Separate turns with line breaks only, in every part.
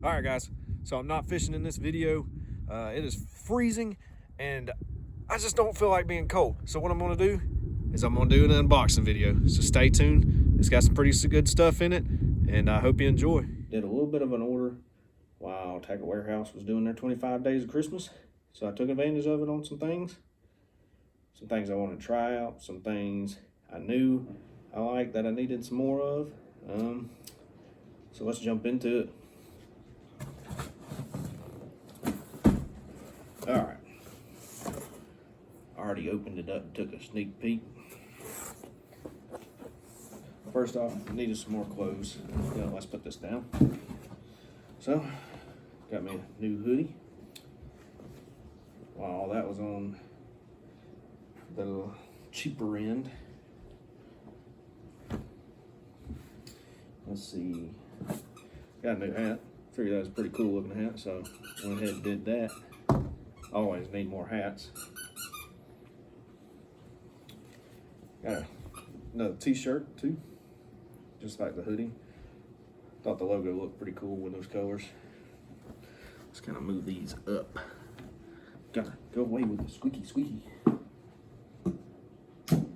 All right, guys, so I'm not fishing in this video. It is freezing and I just don't feel like being cold. So what I'm gonna do is I'm gonna do an unboxing video. So stay tuned. It's got some pretty good stuff in it and I hope you enjoy. Did a little bit of an order while Tackle Warehouse was doing their 25 days of Christmas. So I took advantage of it on some things. Some things I wanted to try out, some things I knew I liked that I needed some more of. So let's jump into it. All right, I already opened it up and took a sneak peek. First off, I needed some more clothes. Yeah, let's put this down. So, got me a new hoodie. While that was on the cheaper end. Let's see, got a new hat. Figured that was a pretty cool looking hat, so went ahead and did that. Always need more hats. Got another t-shirt too, just like the hoodie. Thought the logo looked pretty cool with those colors. Let's kind of move these up. Gotta go away with the squeaky squeaky. And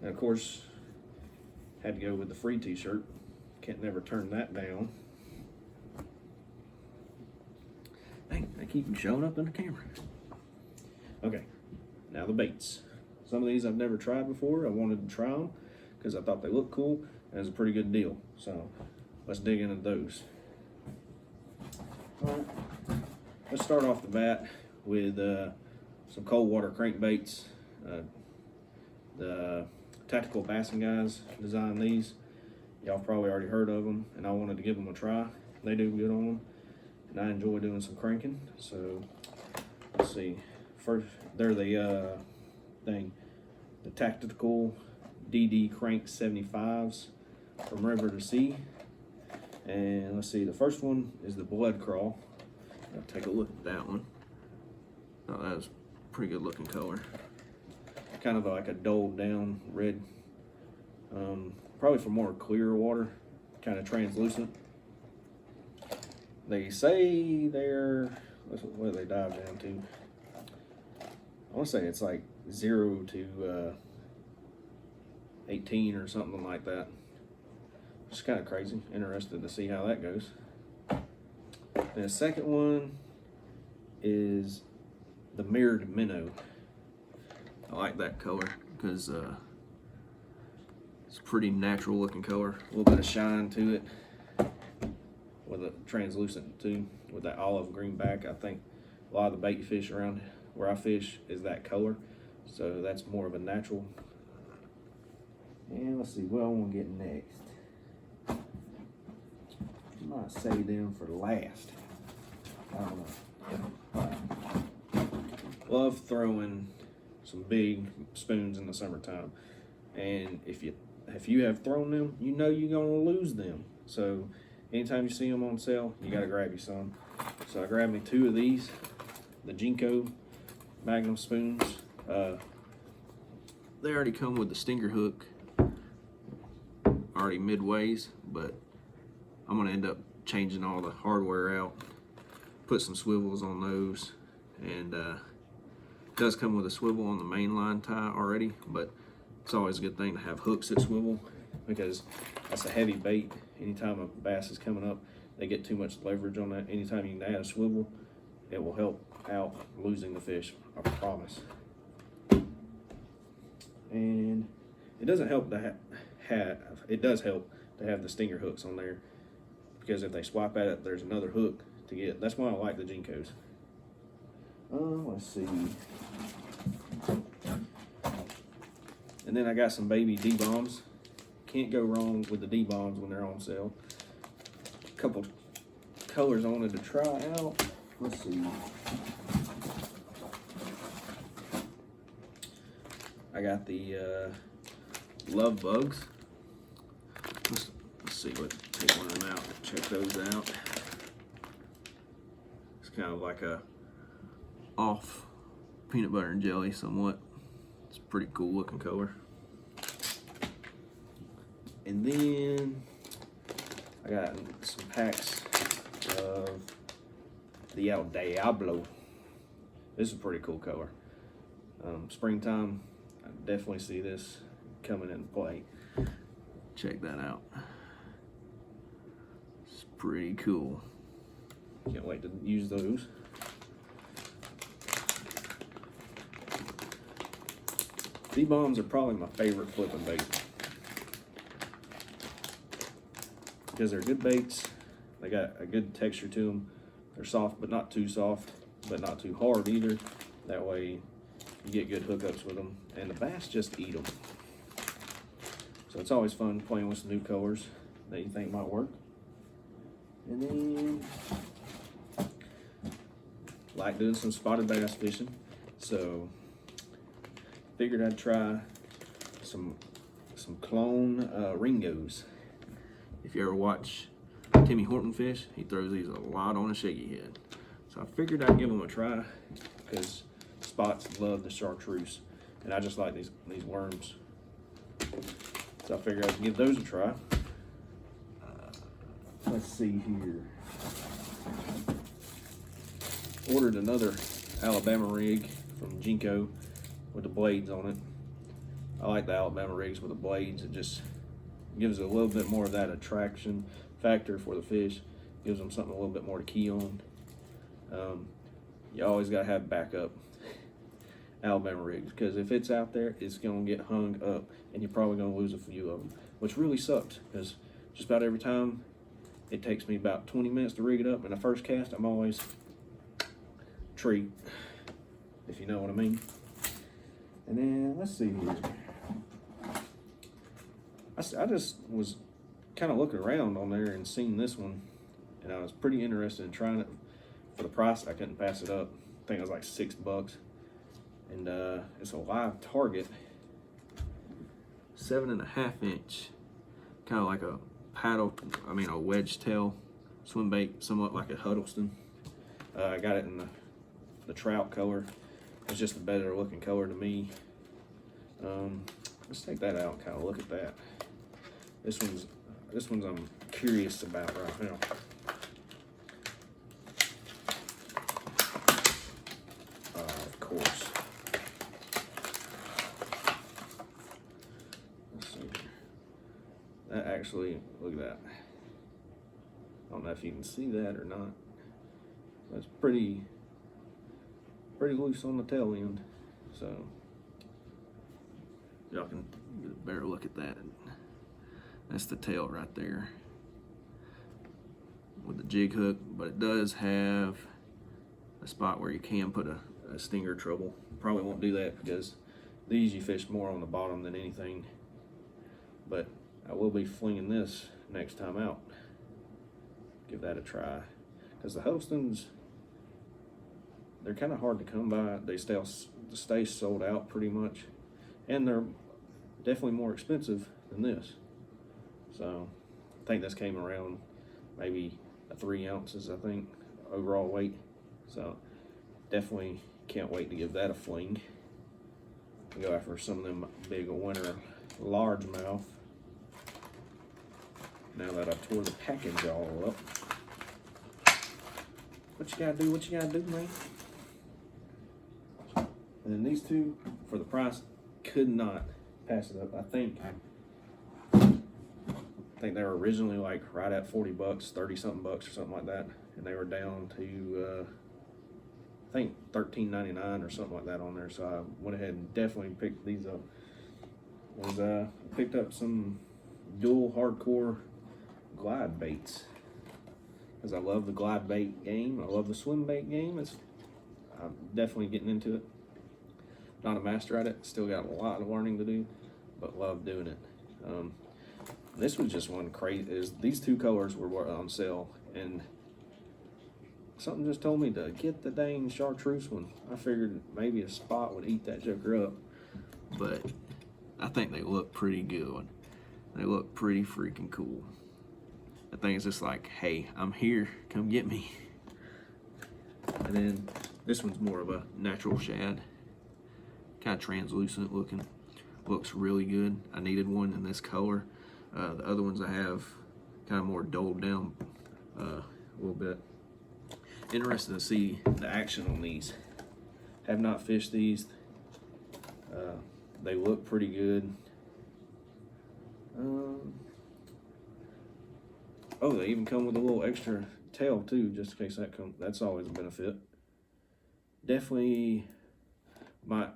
of course, had to go with the free t-shirt. Can't never turn that down. Dang, they keep showing up in the camera. Okay, now the baits. Some of these I've never tried before. I wanted to try them because I thought they looked cool and it was a pretty good deal. So let's dig into those. All right, let's start off the bat with some cold water crankbaits. The Tactical Bassing guys designed these. Y'all probably already heard of them, and I wanted to give them a try. They do good on them, and I enjoy doing some cranking. So let's see. First, they're the Tactical DD Crank 75s from River to Sea. And let's see, the first one is the Blood Crawl. I'll take a look at that one. Oh, that was a pretty good looking color. Kind of like a dulled down red. Probably for more clear water, kind of translucent. They say they're, what do they dive down to? I want to say it's like 0 to 18 or something like that. It's kind of crazy. Interested to see how that goes. And the second one is the Mirrored Minnow. I like that color because it's a pretty natural looking color. A little bit of shine to it with a translucent too, with that olive green back. I think a lot of the bait fish around where I fish is that color. So that's more of a natural. And let's see what I want to get next. I might save them for last. I don't know. Yeah. Love throwing some big spoons in the summertime, and if you have thrown them, you know you're gonna lose them. So anytime you see them on sale, you gotta grab you some. So I grabbed me 2 of these, the Jinko Magnum spoons. They already come with the stinger hook already midways, but I'm gonna end up changing all the hardware out, put some swivels on those, and it does come with a swivel on the main line tie already, but it's always a good thing to have hooks that swivel because that's a heavy bait. Anytime a bass is coming up, they get too much leverage on that. Anytime you can add a swivel, it will help out losing the fish, I promise. And it doesn't help to it does help to have the stinger hooks on there because if they swap at it, there's another hook to get. That's why I like the Jinkos. Let's see. And then I got some baby D-bombs. Can't go wrong with the D-bombs when they're on sale. A couple colors I wanted to try out. Let's see. I got the Love Bugs. Let's see what, take one of them out, check those out. It's kind of like a off peanut butter and jelly somewhat. It's a pretty cool looking color. And then I got some packs of the El Diablo. This is a pretty cool color. Springtime, I definitely see this coming into play. Check that out. It's pretty cool. Can't wait to use those. D-bombs are probably my favorite flipping bait because they're good baits. They got a good texture to them. They're soft, but not too soft, but not too hard either. That way you get good hookups with them, and the bass just eat them. So it's always fun playing with some new colors that you think might work. And then like doing some spotted bass fishing, so figured I'd try some clone Ringos. If you ever watch Timmy Horton fish, he throws these a lot on a shaky head. So I figured I'd give them a try because spots love the chartreuse, and I just like these worms. So I figured I'd give those a try. Let's see here. Ordered another Alabama rig from Jinko with the blades on it. I like the Alabama rigs with the blades. It just gives it a little bit more of that attraction factor for the fish. Gives them something a little bit more to key on. You always gotta have backup Alabama rigs, because if it's out there, it's gonna get hung up, and you're probably gonna lose a few of them, which really sucks, because just about every time it takes me about 20 minutes to rig it up. In the first cast, I'm always treat, if you know what I mean. And then let's see here. I just was kind of looking around on there and seen this one, and I was pretty interested in trying it. For the price, I couldn't pass it up. I think it was like $6, and it's a live target, 7.5 inch, kind of like a a wedge tail swim bait, somewhat like a Huddleston. I got it in the trout color. It's just a better looking color to me. Let's take that out and kind of look at that. This one's I'm curious about right now. Of course. Let's see. That actually, look at that. I don't know if you can see that or not. That's pretty loose on the tail end, so y'all can get a better look at that. That's the tail right there with the jig hook, but it does have a spot where you can put a stinger trouble. Probably won't do that because these you fish more on the bottom than anything, but I will be flinging this next time out. Give that a try, because the Huddlestons, they're kind of hard to come by. They stay sold out pretty much, and they're definitely more expensive than this. So I think this came around maybe 3 ounces, I think, overall weight. So definitely can't wait to give that a fling. Go after some of them big winter largemouth. Now that I've tore the package all up. What you gotta do, man. And then these two, for the price, could not pass it up. I think they were originally like right at $40, 30 something bucks or something like that, and they were down to I think $13.99 or something like that on there. So I went ahead and definitely picked these up. Picked up some dual hardcore glide baits, because I love the glide bait game. I love the swim bait game. I'm definitely getting into it. Not a master at it. Still got a lot of learning to do, but love doing it. This was just one crazy. These two colors were on sale, and something just told me to get the dang chartreuse one. I figured maybe a spot would eat that joker up, but I think they look pretty good. They look pretty freaking cool. I think it's just like, hey, I'm here, come get me. And then this one's more of a natural shad, kind of translucent looking. Looks really good. I needed one in this color. The other ones I have kind of more dulled down a little bit. Interested to see the action on these. Have not fished these. They look pretty good. Oh, they even come with a little extra tail too, just in case that comes. That's always a benefit. Definitely might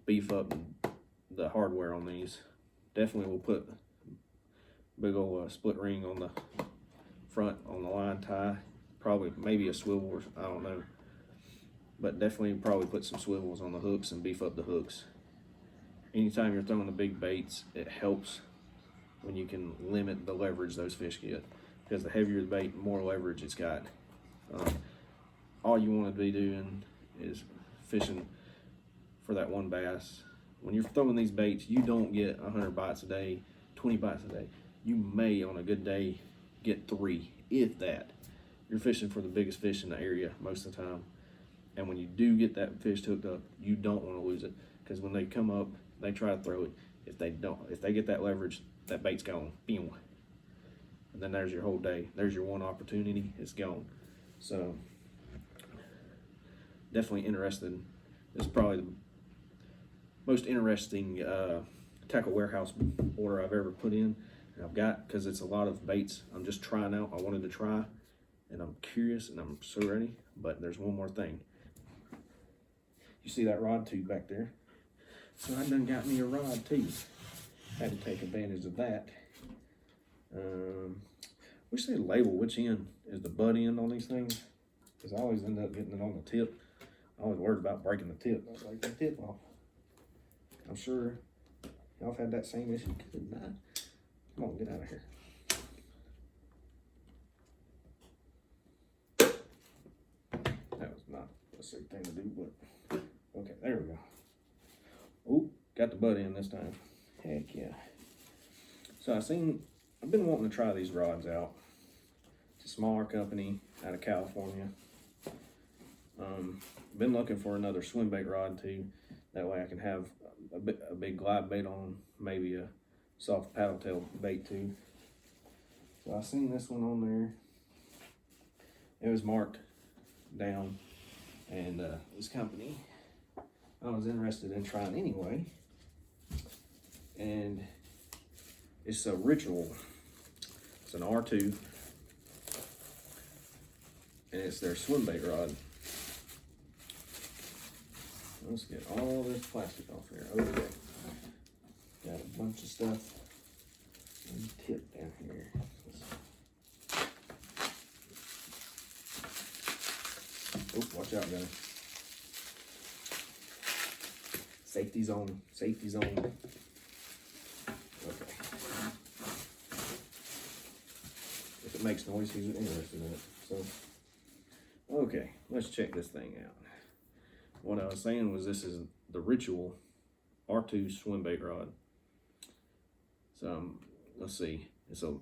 beef up the hardware on these. Definitely will put big old split ring on the front on the line tie. Probably maybe a swivel, or I don't know. But definitely probably put some swivels on the hooks and beef up the hooks. Anytime you're throwing the big baits, it helps when you can limit the leverage those fish get. Because the heavier the bait, the more leverage it's got. All you want to be doing is fishing for that one bass. When you're throwing these baits, you don't get 100 bites a day, 20 bites a day. You may, on a good day, get 3, if that. You're fishing for the biggest fish in the area most of the time. And when you do get that fish hooked up, you don't want to lose it. Because when they come up, they try to throw it. If they get that leverage, that bait's gone. And then there's your whole day. There's your one opportunity. It's gone. So definitely interested. This is probably the most interesting tackle warehouse order I've ever put in. And I've got, because it's a lot of baits I'm just trying out. I wanted to try, and I'm curious, and I'm so ready. But there's one more thing. You see that rod tube back there? So I done got me a rod too. Had to take advantage of that. Wish they'd label which end is the butt end on these things, because I always end up getting it on the tip. I was worried about breaking the tip. I was like, the tip off. I'm sure y'all have had that same issue. Good night. Come on, get out of here. That was not a safe thing to do, but okay, there we go. Oh, got the butt end this time. Heck yeah. So I've been wanting to try these rods out. It's a smaller company out of California. Been looking for another swim bait rod too. That way I can have a big glide bait on, maybe a soft paddle tail bait too. So I seen this one on there. It was marked down, and this company I was interested in trying anyway. And it's a Ritual. It's an R2, and it's their swim bait rod. Let's get all this plastic off here. Okay. Got a bunch of stuff and tip down here. Oh, watch out, guys. Safety zone. Safety zone. Okay. If it makes noise, he's interested in it. So, okay, let's check this thing out. What I was saying was this is the Ritual R2 swim bait rod. So let's see, it's a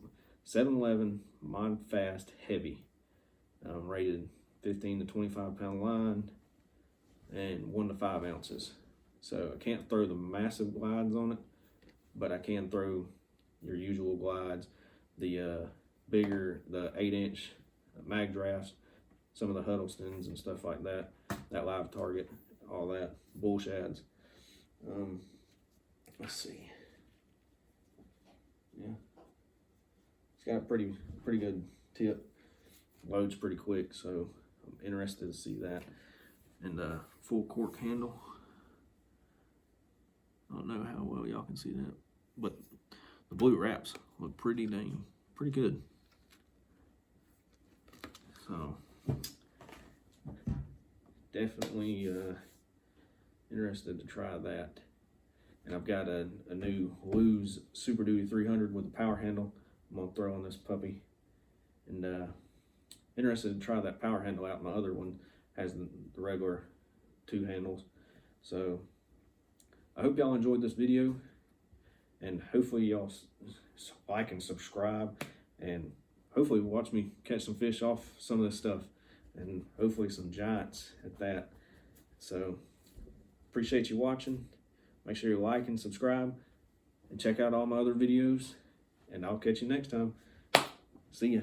711 Mod Fast Heavy, rated 15 to 25 pound line and 1 to 5 ounces. So I can't throw the massive glides on it, but I can throw your usual glides, the bigger, the 8-inch mag drafts, some of the Huddlestons and stuff like that, that live target, all that, bull shads. Let's see. Yeah, it's got a pretty good tip. Loads pretty quick, so I'm interested to see that. And full cork handle. I don't know how well y'all can see that, but the blue wraps look pretty good. So definitely interested to try that. And I've got a new Lew's Super Duty 300 with a power handle. I'm gonna throw on this puppy, and interested to try that power handle out. My other one has the regular 2 handles. So I hope y'all enjoyed this video, and hopefully y'all like and subscribe, and hopefully watch me catch some fish off some of this stuff, and hopefully some giants at that. So appreciate you watching. Make sure you like and subscribe, and check out all my other videos, and I'll catch you next time. See ya.